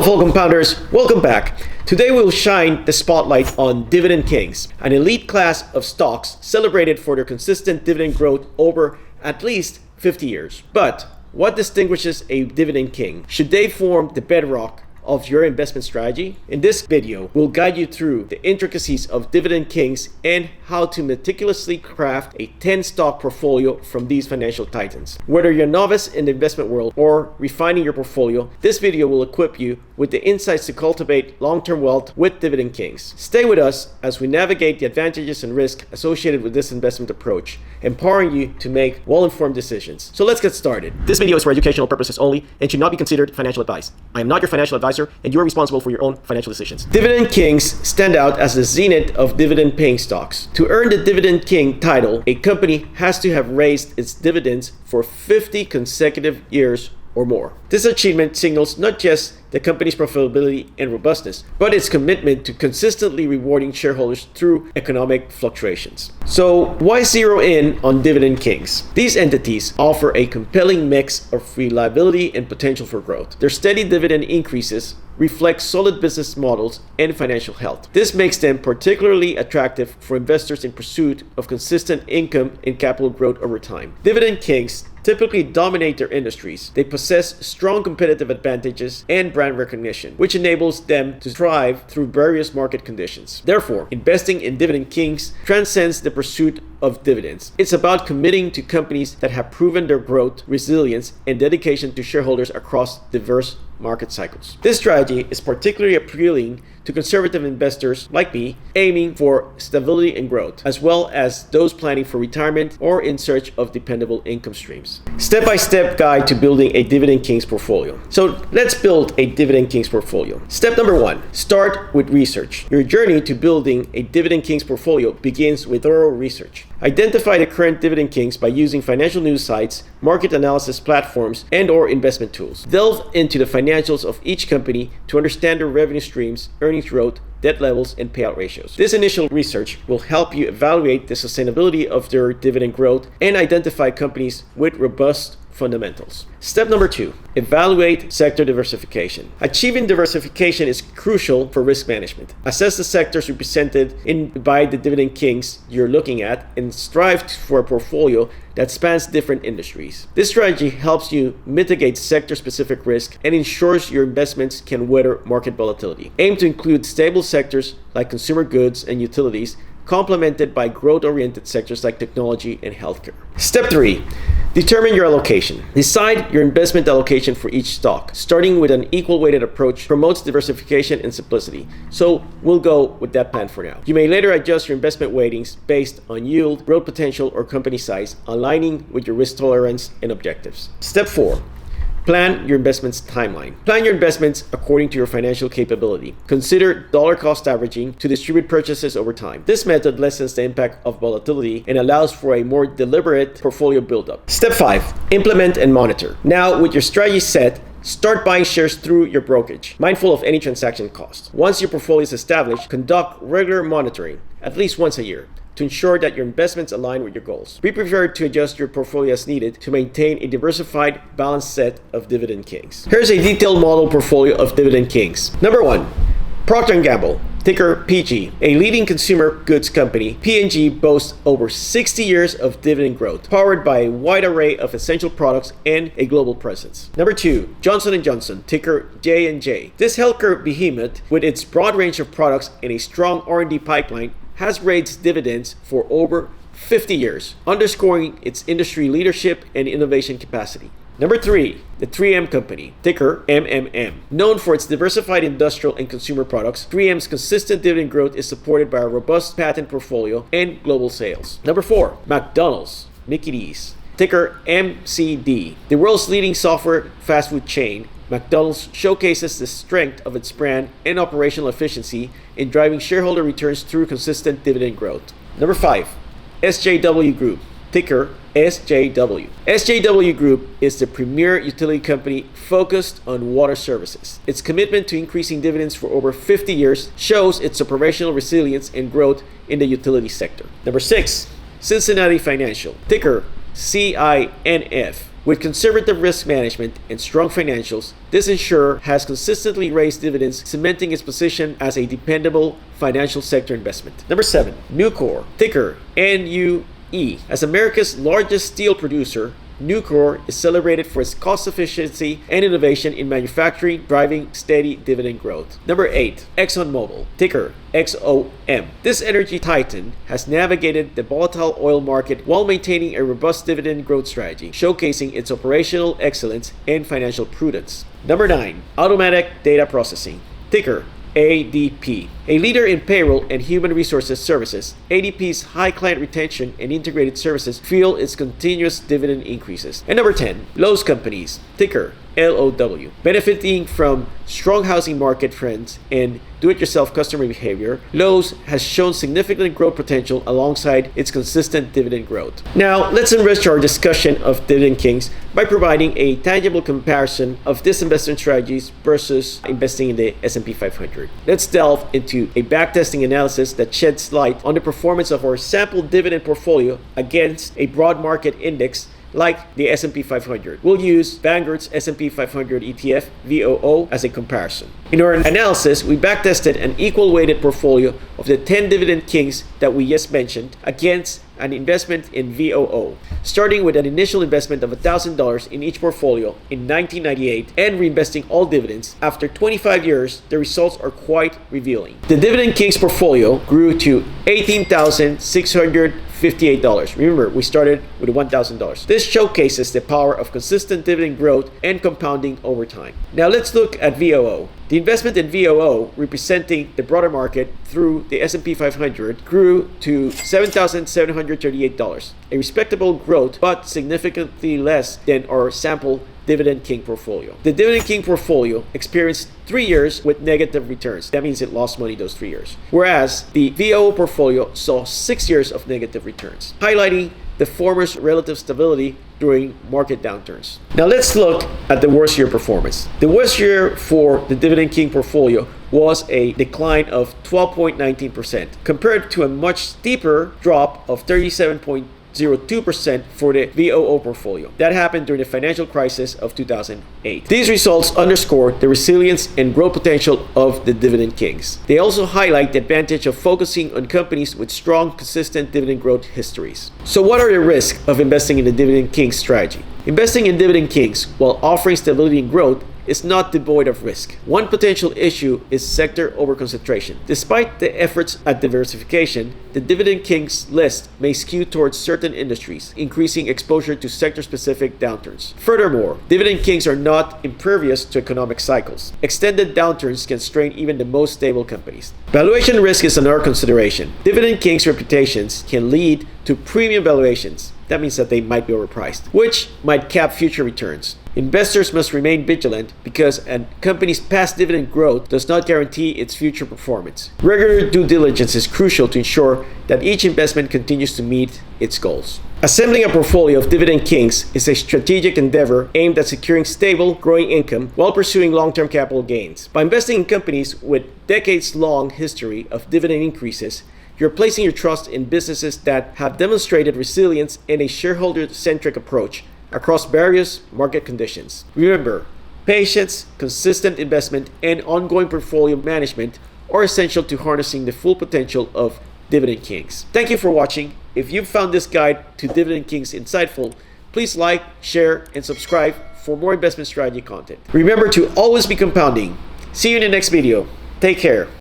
fellow compounders, welcome back. Today we will shine the spotlight on Dividend Kings, an elite class of stocks celebrated for their consistent dividend growth over at least 50 years. But what distinguishes a Dividend King? Should they form the bedrock of your investment strategy? In this video, we'll guide you through the intricacies of Dividend Kings and how to meticulously craft a 10-stock portfolio from these financial titans. Whether you're a novice in the investment world or refining your portfolio, this video will equip you with the insights to cultivate long-term wealth with Dividend Kings. Stay with us as we navigate the advantages and risks associated with this investment approach, empowering you to make well-informed decisions. So let's get started. This video is for educational purposes only and should not be considered financial advice. I am not your financial advisor, and you are responsible for your own financial decisions. Dividend Kings stand out as the zenith of dividend-paying stocks. To earn the Dividend King title, a company has to have raised its dividends for 50 consecutive years or more. This achievement signals not just the company's profitability and robustness, but its commitment to consistently rewarding shareholders through economic fluctuations. So why zero in on Dividend Kings? These entities offer a compelling mix of reliability and potential for growth. Their steady dividend increases reflect solid business models and financial health. This makes them particularly attractive for investors in pursuit of consistent income and capital growth over time. Dividend Kings typically dominate their industries. They possess strong competitive advantages and brand recognition, which enables them to thrive through various market conditions. Therefore, investing in Dividend Kings transcends the pursuit of dividends. It's about committing to companies that have proven their growth, resilience, and dedication to shareholders across diverse market cycles. This strategy is particularly appealing to conservative investors like me, aiming for stability and growth, as well as those planning for retirement or in search of dependable income streams. Step-by-step guide to building a Dividend Kings portfolio. So let's build a Dividend Kings portfolio. Step number 1, start with research. Your journey to building a Dividend Kings portfolio begins with thorough research. Identify the current Dividend Kings by using financial news sites, market analysis platforms, and/or investment tools. Delve into the financials of each company to understand their revenue streams, earnings growth, debt levels, and payout ratios. This initial research will help you evaluate the sustainability of their dividend growth and identify companies with robust fundamentals. Step number 2, evaluate sector diversification. Achieving diversification is crucial for risk management. Assess the sectors represented by the Dividend Kings you're looking at and strive for a portfolio that spans different industries. This strategy helps you mitigate sector-specific risk and ensures your investments can weather market volatility. Aim to include stable sectors like consumer goods and utilities, complemented by growth-oriented sectors like technology and healthcare. Step 3, determine your allocation. Decide your investment allocation for each stock. Starting with an equal weighted approach promotes diversification and simplicity. So we'll go with that plan for now. You may later adjust your investment weightings based on yield, growth potential, or company size, aligning with your risk tolerance and objectives. Step 4, plan your investments timeline. Plan your investments according to your financial capability. Consider dollar cost averaging to distribute purchases over time. This method lessens the impact of volatility and allows for a more deliberate portfolio buildup. Step 5, implement and monitor. Now, with your strategy set, start buying shares through your brokerage, mindful of any transaction cost. Once your portfolio is established, conduct regular monitoring, at least once a year, to ensure that your investments align with your goals. Be prepared to adjust your portfolio as needed to maintain a diversified, balanced set of Dividend Kings. Here's a detailed model portfolio of Dividend Kings. Number 1, Procter & Gamble, ticker PG. A leading consumer goods company, P&G boasts over 60 years of dividend growth, powered by a wide array of essential products and a global presence. Number 2, Johnson & Johnson, ticker J&J. This healthcare behemoth, with its broad range of products and a strong R&D pipeline, has raised dividends for over 50 years, underscoring its industry leadership and innovation capacity. Number 3, the 3M Company, ticker MMM. Known for its diversified industrial and consumer products, 3M's consistent dividend growth is supported by a robust patent portfolio and global sales. Number 4, McDonald's, Mickey D's, ticker MCD. The world's leading software fast food chain, McDonald's showcases the strength of its brand and operational efficiency in driving shareholder returns through consistent dividend growth. Number 5, SJW Group, ticker SJW. SJW Group is the premier utility company focused on water services. Its commitment to increasing dividends for over 50 years shows its operational resilience and growth in the utility sector. Number 6, Cincinnati Financial, ticker CINF. With conservative risk management and strong financials, this insurer has consistently raised dividends, cementing its position as a dependable financial sector investment. Number 7, Nucor, ticker NUE. As America's largest steel producer, Nucor is celebrated for its cost efficiency and innovation in manufacturing, driving steady dividend growth. Number 8, ExxonMobil, ticker XOM. This energy titan has navigated the volatile oil market while maintaining a robust dividend growth strategy, showcasing its operational excellence and financial prudence. Number 9, Automatic Data Processing, ticker ADP. A leader in payroll and human resources services, ADP's high client retention and integrated services fuel its continuous dividend increases. And number 10, Lowe's Companies, ticker LOW. Benefiting from strong housing market trends and do-it-yourself customer behavior, Lowe's has shown significant growth potential alongside its consistent dividend growth. Now, let's enrich our discussion of Dividend Kings by providing a tangible comparison of this investment strategies versus investing in the S&P 500. Let's delve into a backtesting analysis that sheds light on the performance of our sample dividend portfolio against a broad market index like the S&P 500. We'll use Vanguard's S&P 500 ETF, VOO, as a comparison. In our analysis, we backtested an equal-weighted portfolio of the 10 Dividend Kings that we just mentioned against an investment in VOO, starting with an initial investment of $1,000 in each portfolio in 1998 and reinvesting all dividends. After 25 years, the results are quite revealing. The Dividend Kings portfolio grew to $18,658. Remember, we started with $1,000. This showcases the power of consistent dividend growth and compounding over time. Now let's look at VOO. The investment in VOO, representing the broader market through the S&P 500, grew to $7,738, a respectable growth but significantly less than our sample Dividend King portfolio. The Dividend King portfolio experienced 3 years with negative returns. That means it lost money those 3 years. Whereas the VOO portfolio saw 6 years of negative returns, highlighting the former's relative stability during market downturns. Now let's look at the worst year performance. The worst year for the Dividend King portfolio was a decline of 12.19% compared to a much steeper drop of 37.02% for the VOO portfolio. That happened during the financial crisis of 2008. These results underscore the resilience and growth potential of the Dividend Kings. They also highlight the advantage of focusing on companies with strong, consistent dividend growth histories. So what are the risks of investing in the Dividend Kings strategy? Investing in Dividend Kings while offering stability and growth is not devoid of risk. One potential issue is sector overconcentration. Despite the efforts at diversification, the Dividend Kings list may skew towards certain industries, increasing exposure to sector-specific downturns. Furthermore, Dividend Kings are not impervious to economic cycles. Extended downturns can strain even the most stable companies. Valuation risk is another consideration. Dividend Kings' reputations can lead to premium valuations. That means that they might be overpriced, which might cap future returns. Investors must remain vigilant because a company's past dividend growth does not guarantee its future performance. Regular due diligence is crucial to ensure that each investment continues to meet its goals. Assembling a portfolio of Dividend Kings is a strategic endeavor aimed at securing stable, growing income while pursuing long-term capital gains. By investing in companies with decades-long history of dividend increases, you're placing your trust in businesses that have demonstrated resilience and a shareholder-centric approach across various market conditions. Remember, patience, consistent investment, and ongoing portfolio management are essential to harnessing the full potential of Dividend Kings. Thank you for watching. If you found this guide to Dividend Kings insightful, please like, share, and subscribe for more investment strategy content. Remember to always be compounding. See you in the next video. Take care.